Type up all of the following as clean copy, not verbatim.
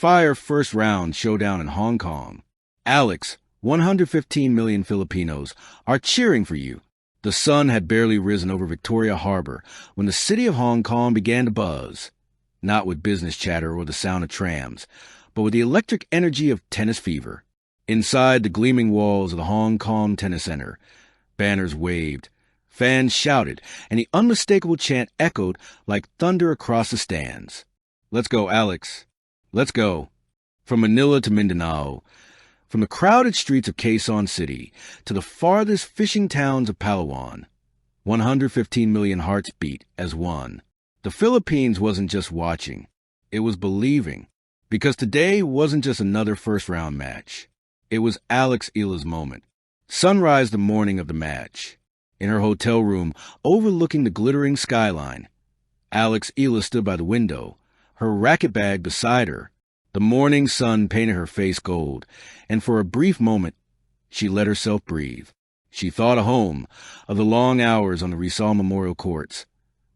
fire first round showdown in Hong Kong. Alex, 115 million Filipinos are cheering for you. The sun had barely risen over Victoria Harbor when the city of Hong Kong began to buzz, not with business chatter or the sound of trams, but with the electric energy of tennis fever. Inside the gleaming walls of the Hong Kong Tennis Center, banners waved, fans shouted, and the unmistakable chant echoed like thunder across the stands. "Let's go, Alex. Let's go." From Manila to Mindanao, from the crowded streets of Quezon City to the farthest fishing towns of Palawan, 115 million hearts beat as one. The Philippines wasn't just watching, it was believing, because today wasn't just another first-round match. It was Alex Ila's moment. Sunrise the morning of the match. In her hotel room, overlooking the glittering skyline, Alex Ila stood by the window, her racket bag beside her. The morning sun painted her face gold, and for a brief moment, she let herself breathe. She thought of home, of the long hours on the Rizal Memorial Courts,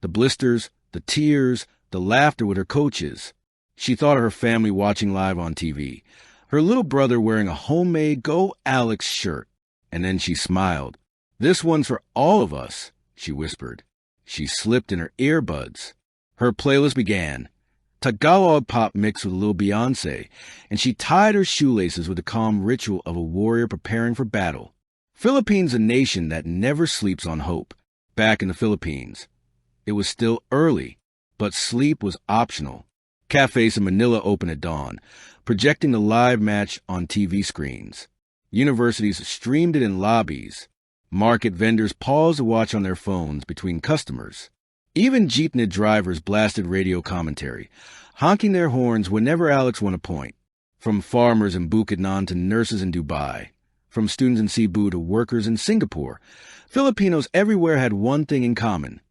the blisters, the tears, the laughter with her coaches. She thought of her family watching live on TV, her little brother wearing a homemade Go Alex shirt. And then she smiled. "This one's for all of us," she whispered. She slipped in her earbuds. Her playlist began. Tagalog pop mixed with a little Beyonce, and she tied her shoelaces with the calm ritual of a warrior preparing for battle. Philippines, a nation that never sleeps on hope. Back in the Philippines, it was still early, but sleep was optional. Cafes in Manila opened at dawn, projecting the live match on TV screens. Universities streamed it in lobbies. Market vendors paused to watch on their phones between customers. Even jeepney drivers blasted radio commentary, honking their horns whenever Alex won a point. From farmers in Bukidnon to nurses in Dubai, from students in Cebu to workers in Singapore, Filipinos everywhere had one thing in common.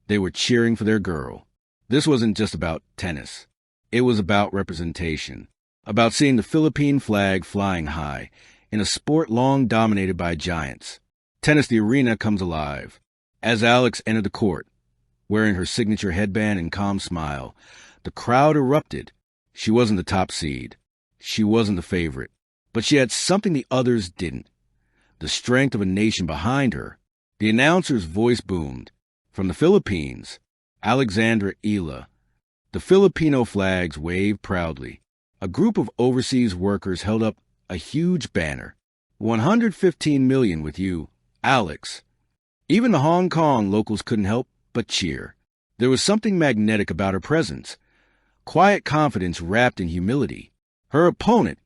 They were cheering for their girl. This wasn't just about tennis. It was about representation, about seeing the Philippine flag flying high in a sport long dominated by giants. Tennis, the arena, comes alive. As Alex entered the court, wearing her signature headband and calm smile, the crowd erupted. She wasn't the top seed. She wasn't the favorite. But she had something the others didn't. The strength of a nation behind her. The announcer's voice boomed. From the Philippines, Alexandra Ila. The Filipino flags waved proudly. A group of overseas workers held up a huge banner. 115 million with you, Alex. Even the Hong Kong locals couldn't help but cheer. There was something magnetic about her presence. Quiet confidence wrapped in humility. Her opponent,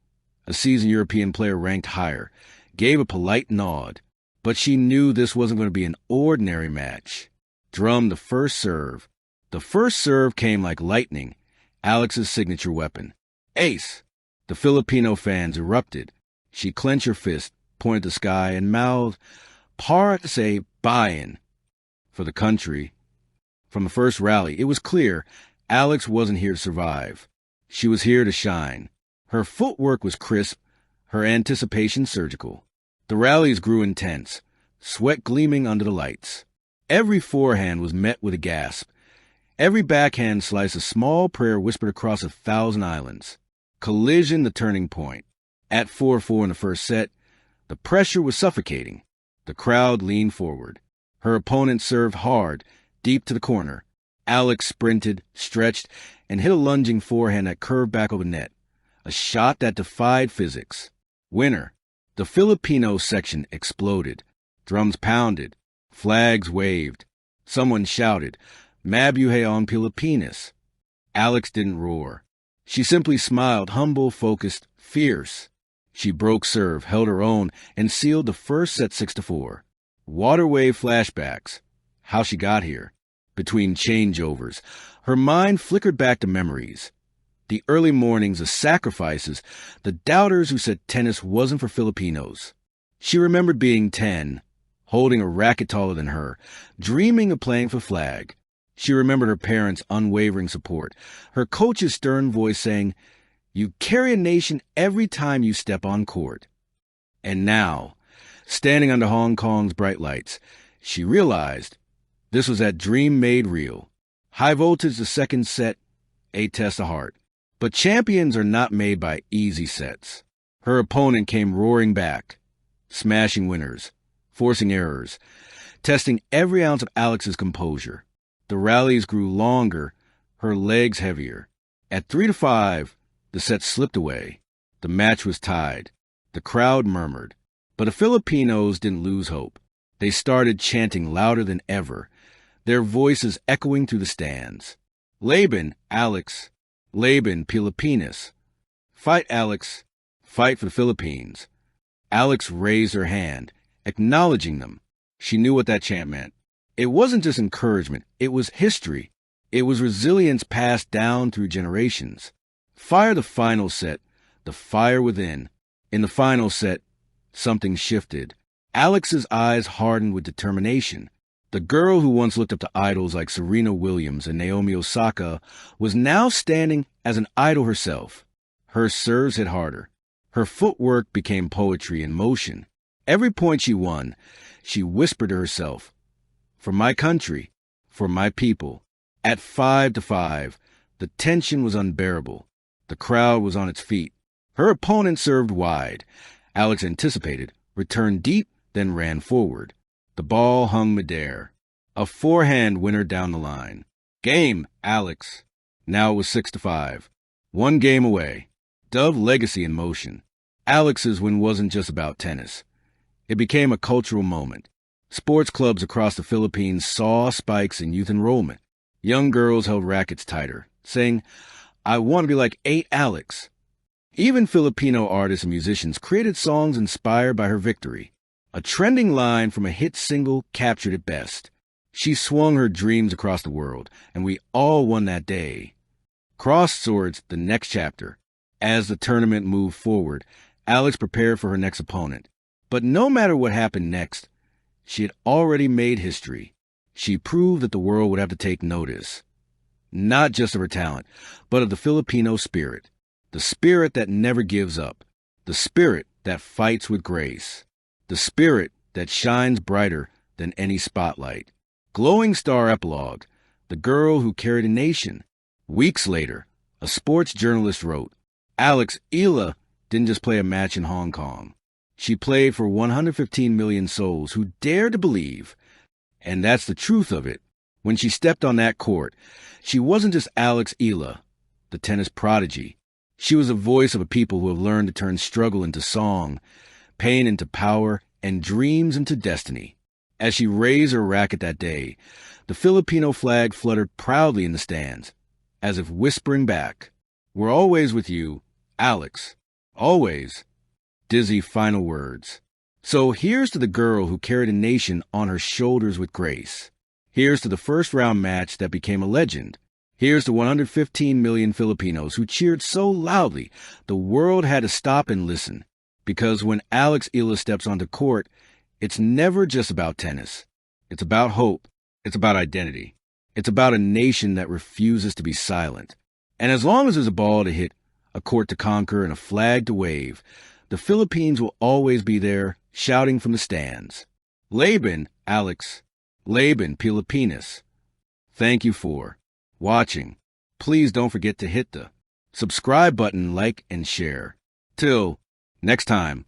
a seasoned European player ranked higher, gave a polite nod. But she knew this wasn't going to be an ordinary match. Drummed the first serve. The first serve came like lightning, Alex's signature weapon. Ace! The Filipino fans erupted. She clenched her fist, pointed to the sky, and mouthed, "Para to say buy-in." For the country. From the first rally, it was clear Alex wasn't here to survive. She was here to shine. Her footwork was crisp, her anticipation surgical. The rallies grew intense, sweat gleaming under the lights. Every forehand was met with a gasp. Every backhand sliced a small prayer whispered across 1,000 islands. Collision the turning point. At 4-4 in the first set, the pressure was suffocating. The crowd leaned forward. Her opponent served hard, deep to the corner. Alex sprinted, stretched, and hit a lunging forehand that curved back over net. A shot that defied physics. Winner. The Filipino section exploded. Drums pounded. Flags waved. Someone shouted, "Mabuhay ang Pilipinas." Alex didn't roar. She simply smiled, humble, focused, fierce. She broke serve, held her own, and sealed the first set 6-4. Waterway flashbacks. How she got here. Between changeovers, her mind flickered back to memories. The early mornings, the sacrifices, the doubters who said tennis wasn't for Filipinos. She remembered being 10, holding a racket taller than her, dreaming of playing for flag. She remembered her parents' unwavering support, her coach's stern voice saying, "You carry a nation every time you step on court." And now, standing under Hong Kong's bright lights, she realized this was that dream made real. High voltage the second set, a test of heart. But champions are not made by easy sets. Her opponent came roaring back, smashing winners, forcing errors, testing every ounce of Alex's composure. The rallies grew longer, her legs heavier. At 3-5, the set slipped away. The match was tied. The crowd murmured. But the Filipinos didn't lose hope. They started chanting louder than ever, their voices echoing through the stands. Laban, Alex. Laban, Filipinos. Fight, Alex. Fight for the Philippines. Alex raised her hand, acknowledging them. She knew what that chant meant. It wasn't just encouragement. It was history. It was resilience passed down through generations. Fire the final set, the fire within. In the final set, something shifted. Alex's eyes hardened with determination. The girl who once looked up to idols like Serena Williams and Naomi Osaka was now standing as an idol herself. Her serves hit harder. Her footwork became poetry in motion. Every point she won, she whispered to herself, "For my country, for my people." At 5-5, the tension was unbearable. The crowd was on its feet. Her opponent served wide. Alex anticipated, returned deep, then ran forward. The ball hung midair. A forehand winner down the line. Game, Alex. Now it was 6-5. One game away. Dove legacy in motion. Alex's win wasn't just about tennis. It became a cultural moment. Sports clubs across the Philippines saw spikes in youth enrollment. Young girls held rackets tighter, saying, "I want to be like 8 Alex." Even Filipino artists and musicians created songs inspired by her victory. A trending line from a hit single captured it best. She swung her dreams across the world, and we all won that day. Crossed swords, the next chapter. As the tournament moved forward, Alex prepared for her next opponent. But no matter what happened next, she had already made history. She proved that the world would have to take notice. Not just of her talent, but of the Filipino spirit. The spirit that never gives up. The spirit that fights with grace. The spirit that shines brighter than any spotlight. Glowing star epilogue. The girl who carried a nation. Weeks later, a sports journalist wrote, "Alex Ila didn't just play a match in Hong Kong. She played for 115 million souls who dared to believe." And that's the truth of it. When she stepped on that court, she wasn't just Alex Ila, the tennis prodigy. She was a voice of a people who have learned to turn struggle into song, pain into power, and dreams into destiny. As she raised her racket that day, the Filipino flag fluttered proudly in the stands, as if whispering back, "We're always with you, Alex. Always." Dizzy final words. So here's to the girl who carried a nation on her shoulders with grace. Here's to the first round match that became a legend. Here's to 115 million Filipinos who cheered so loudly the world had to stop and listen. Because when Alex Ila steps onto court, it's never just about tennis. It's about hope. It's about identity. It's about a nation that refuses to be silent. And as long as there's a ball to hit, a court to conquer, and a flag to wave, the Philippines will always be there, shouting from the stands. Laban, Alex. Laban, Filipinos. Thank you for watching. Please don't forget to hit the subscribe button, like, and share. Till next time.